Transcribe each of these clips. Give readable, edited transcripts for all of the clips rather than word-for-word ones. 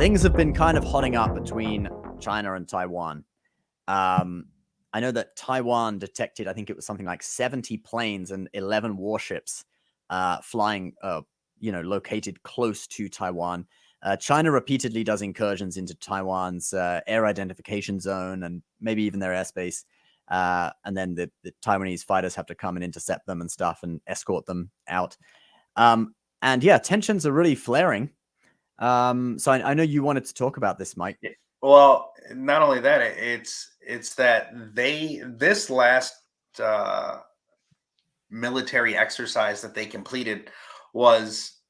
things have been kind of hotting up between China and Taiwan. I know that Taiwan detected, I think it was something like 70 planes and 11 warships flying, located close to Taiwan. China repeatedly does incursions into Taiwan's air identification zone and maybe even their airspace. And then the Taiwanese fighters have to come and intercept them and stuff and escort them out. And yeah, tensions are really flaring. So I know you wanted to talk about this, Mike. Well, not only that, it's that this last military exercise that they completed was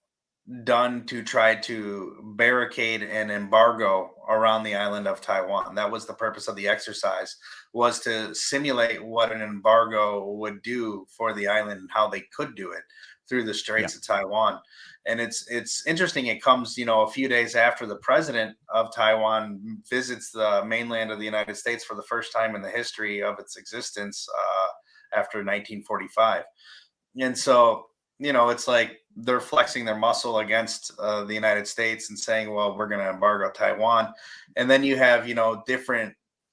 done to try to barricade an embargo around the island of Taiwan. That was the purpose of the exercise, was to simulate what an embargo would do for the island and how they could do it through the Straits of Taiwan. And it's interesting. It comes, a few days after the president of Taiwan visits the mainland of the United States for the first time in the history of its existence after 1945. And so, it's like they're flexing their muscle against the United States and saying, well, we're going to embargo Taiwan. And then you have,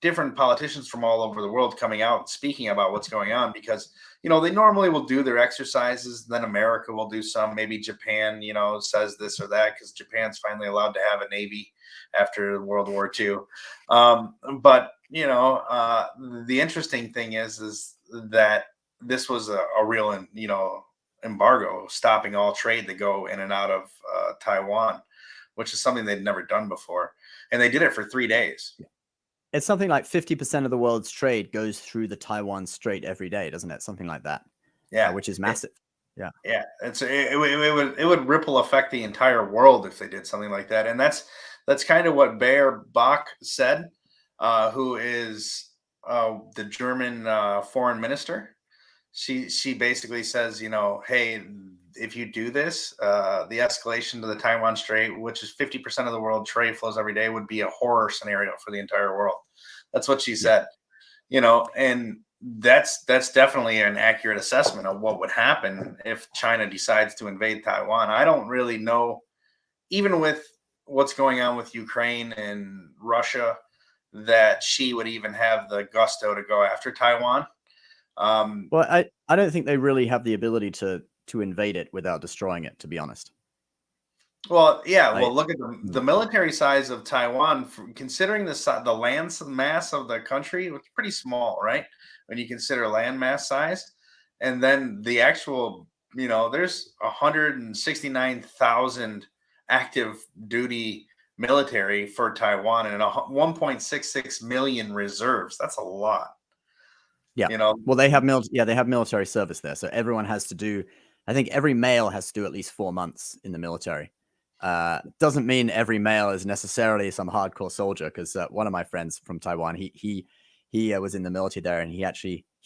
different politicians from all over the world coming out and speaking about what's going on, because they normally will do their exercises, then America will do some, maybe Japan says this or that, because Japan's finally allowed to have a navy after World War II. But the interesting thing is that this was a real embargo, stopping all trade that go in and out of Taiwan, which is something they'd never done before, and they did it for 3 days. It's something like 50% of the world's trade goes through the Taiwan Strait every day, doesn't it? Something like that. Yeah, which is massive. Yeah. It would ripple affect the entire world if they did something like that, and that's kind of what Baer Bach said, who is the German foreign minister. She basically says, hey, if you do this, the escalation to the Taiwan Strait, which is 50% of the world trade flows every day, would be a horror scenario for the entire world. That's what she said, and that's definitely an accurate assessment of what would happen if China decides to invade Taiwan. I don't really know, even with what's going on with Ukraine and Russia, that she would even have the gusto to go after Taiwan. Well, I don't think they really have the ability to invade it without destroying it, to be honest. Well, yeah. Well, look at the military size of Taiwan, considering the land mass of the country. It's pretty small, right? When you consider land mass size, and then the actual, there's 169,000 active duty military for Taiwan and 1.66 million reserves. That's a lot. Yeah. Well, they have military service there, so everyone has to do. I think every male has to do at least 4 months in the military. Doesn't mean every male is necessarily some hardcore soldier, because one of my friends from Taiwan, he was in the military there, and he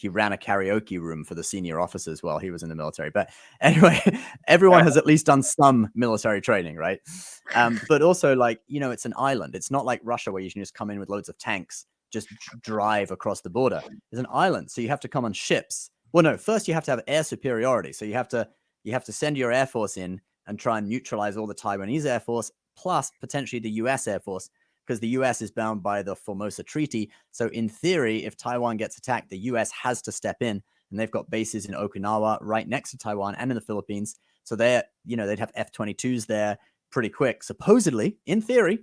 ran a karaoke room for the senior officers while he was in the military. But anyway, everyone has at least done some military training, right? But also, it's an island. It's not like Russia, where you can just come in with loads of tanks, just drive across the border. It's an island, so you have to come on ships. Well, no, first you have to have air superiority. So you have to send your air force in and try and neutralize all the Taiwanese Air Force, plus potentially the U.S. Air Force, because the U.S. is bound by the Formosa Treaty. So in theory, if Taiwan gets attacked, the U.S. has to step in, and they've got bases in Okinawa right next to Taiwan and in the Philippines. So they'd have F-22s there pretty quick, supposedly, in theory.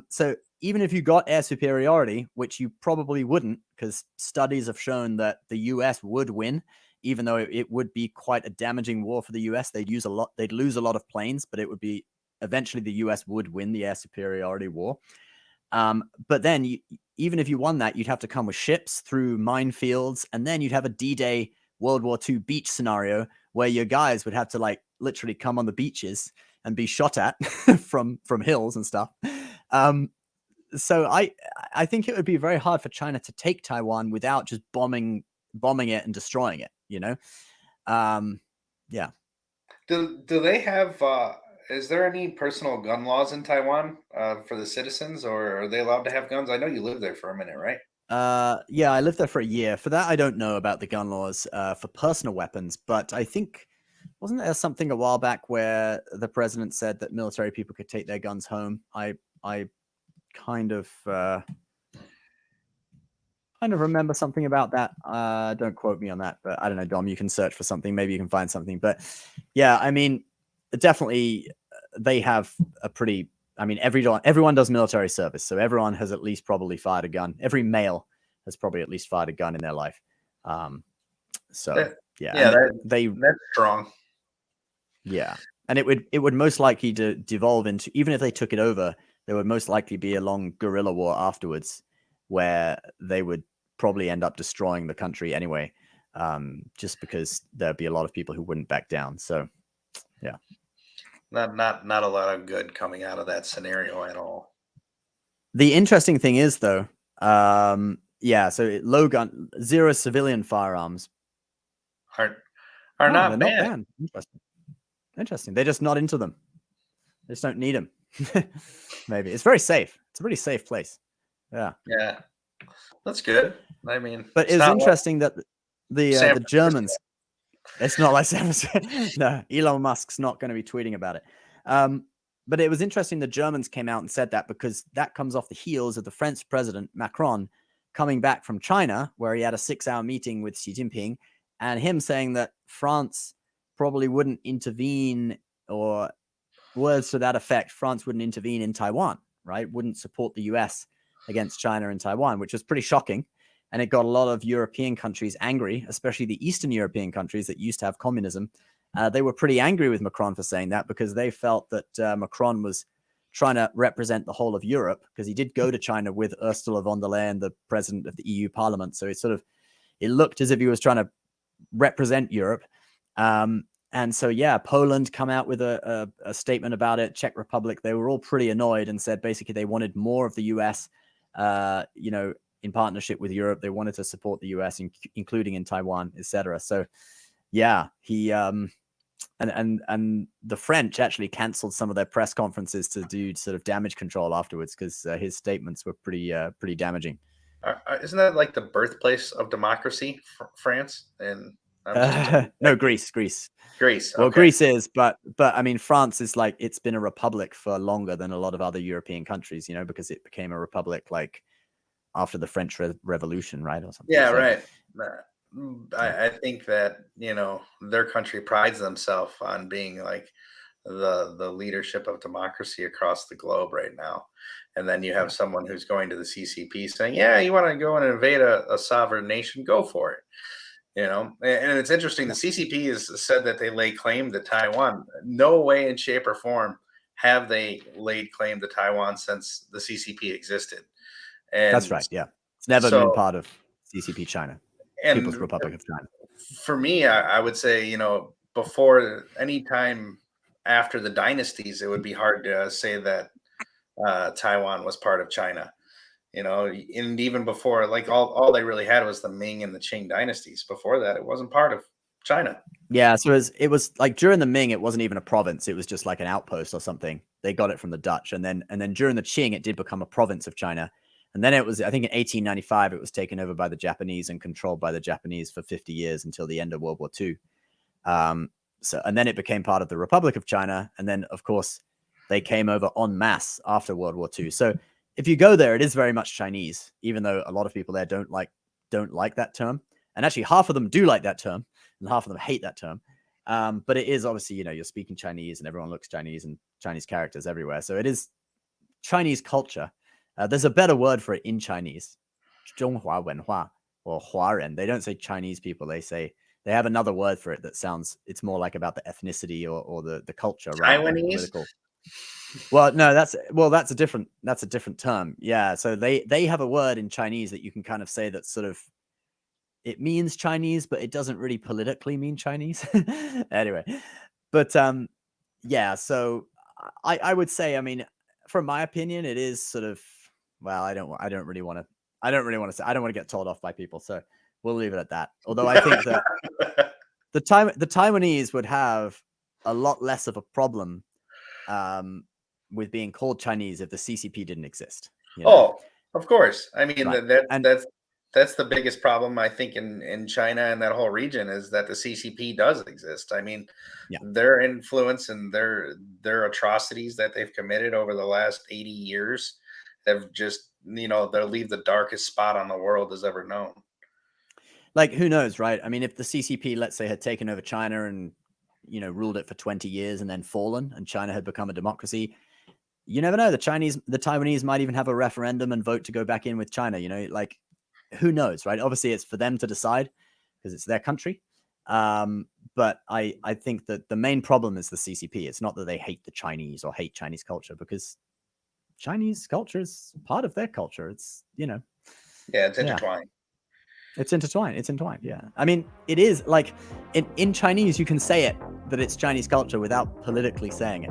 So even if you got air superiority, which you probably wouldn't, because studies have shown that the U.S. would win, even though it would be quite a damaging war for the U.S. They'd lose a lot of planes, but it would be eventually the U.S. would win the air superiority war. But then even if you won that, you'd have to come with ships through minefields, and then you'd have a D-Day World War II beach scenario where your guys would have to literally come on the beaches and be shot at from hills and stuff. So I think it would be very hard for China to take Taiwan without just bombing it and destroying it. Yeah. Do they have? Is there any personal gun laws in Taiwan for the citizens, or are they allowed to have guns? I know you lived there for a minute, right? Yeah, I lived there for a year. For that, I don't know about the gun laws for personal weapons, but I think Wasn't there something a while back where the president said that military people could take their guns home? I kind of remember something about that. Don't quote me on that, but I don't know, Dom. You can search for something. Maybe you can find something. But yeah, I mean, definitely they have a pretty. I mean, everyone does military service, so everyone has at least probably fired a gun. Every male has probably at least fired a gun in their life. So that's strong. Yeah, and it would most likely devolve into, even if they took it over, there would most likely be a long guerrilla war afterwards, where they would probably end up destroying the country anyway, just because there'd be a lot of people who wouldn't back down. So, yeah, not a lot of good coming out of that scenario at all. The interesting thing is, though, so low gun, zero civilian firearms are not banned. Interesting. They're just not into them. They just don't need them. Maybe it's very safe. It's a pretty safe place. Yeah, that's good. I mean, but it's interesting that the Germans. It's not like San Francisco. No, Elon Musk's not going to be tweeting about it. But it was interesting the Germans came out and said that, because that comes off the heels of the French president Macron coming back from China, where he had a 6-hour meeting with Xi Jinping, and him saying that France probably wouldn't intervene, or words to that effect, France wouldn't intervene in Taiwan, right? Wouldn't support the US against China in Taiwan, which was pretty shocking. And it got a lot of European countries angry, especially the Eastern European countries that used to have communism. They were pretty angry with Macron for saying that, because they felt that Macron was trying to represent the whole of Europe, because he did go to China with Ursula von der Leyen, the president of the EU Parliament. So it looked as if he was trying to represent Europe. And so, Poland come out with a statement about it. Czech Republic, they were all pretty annoyed and said basically they wanted more of the US, in partnership with Europe. They wanted to support the US, including in Taiwan, etc. So, he and the French actually canceled some of their press conferences to do sort of damage control afterwards, because his statements were pretty damaging. Isn't that like the birthplace of democracy, France? And no, Greece. Well, okay. Greece is, but I mean, France is like, it's been a republic for longer than a lot of other European countries, because it became a republic like after the French Revolution, right, or something. Yeah, so, right. I think that their country prides themselves on being like the leadership of democracy across the globe right now. And then you have someone who's going to the CCP saying, "Yeah, you want to go and invade a sovereign nation? Go for it." And it's interesting. The CCP has said that they lay claim to Taiwan. No way in shape or form have they laid claim to Taiwan since the CCP existed. And that's right. Yeah, it's never been part of CCP China, People's Republic of China. For me, I would say, before any time after the dynasties, it would be hard to say that Taiwan was part of China. And even before, like all they really had was the Ming and the Qing dynasties. Before that, it wasn't part of China. Yeah, so it was like during the Ming, it wasn't even a province; it was just like an outpost or something. They got it from the Dutch, and then during the Qing, it did become a province of China. And then it was, I think in 1895, it was taken over by the Japanese and controlled by the Japanese for 50 years until the end of World War II. And then it became part of the Republic of China. And then, of course, they came over en masse after World War II. So if you go there, it is very much Chinese, even though a lot of people there don't like that term. And actually, half of them do like that term, and half of them hate that term. But it is obviously, you're speaking Chinese, and everyone looks Chinese, and Chinese characters everywhere. So it is Chinese culture. There's a better word for it in Chinese, 中华文化 or 华人. They don't say Chinese people. They have another word for it that sounds, it's more like about the ethnicity or the culture, right? Taiwanese? Political. Well, no, that's a different term. Yeah. So they have a word in Chinese that you can kind of say that sort of, it means Chinese, but it doesn't really politically mean Chinese. Anyway, but so I would say, I mean, from my opinion, it is sort of, well, I don't really want to say, I don't want to get told off by people, so we'll leave it at that. Although I think that the Taiwanese would have a lot less of a problem with being called Chinese if the CCP didn't exist. Oh, of course. I mean, right. that's that's the biggest problem I think in China and that whole region is that the CCP does exist. I mean, Yeah. their influence and their atrocities that they've committed over the last 80 years have just, they'll leave the darkest spot on the world has ever known. Like, who knows, right? I mean, if the CCP, let's say, had taken over China and, ruled it for 20 years and then fallen and China had become a democracy, you never know. The Taiwanese might even have a referendum and vote to go back in with China, like, who knows, right? Obviously, it's for them to decide because it's their country. But I think that the main problem is the CCP. It's not that they hate the Chinese or hate Chinese culture, because Chinese culture is part of their culture. It's, Yeah, it's intertwined. It's intertwined. It's entwined. Yeah. I mean, it is like in Chinese, you can say it that it's Chinese culture without politically saying it,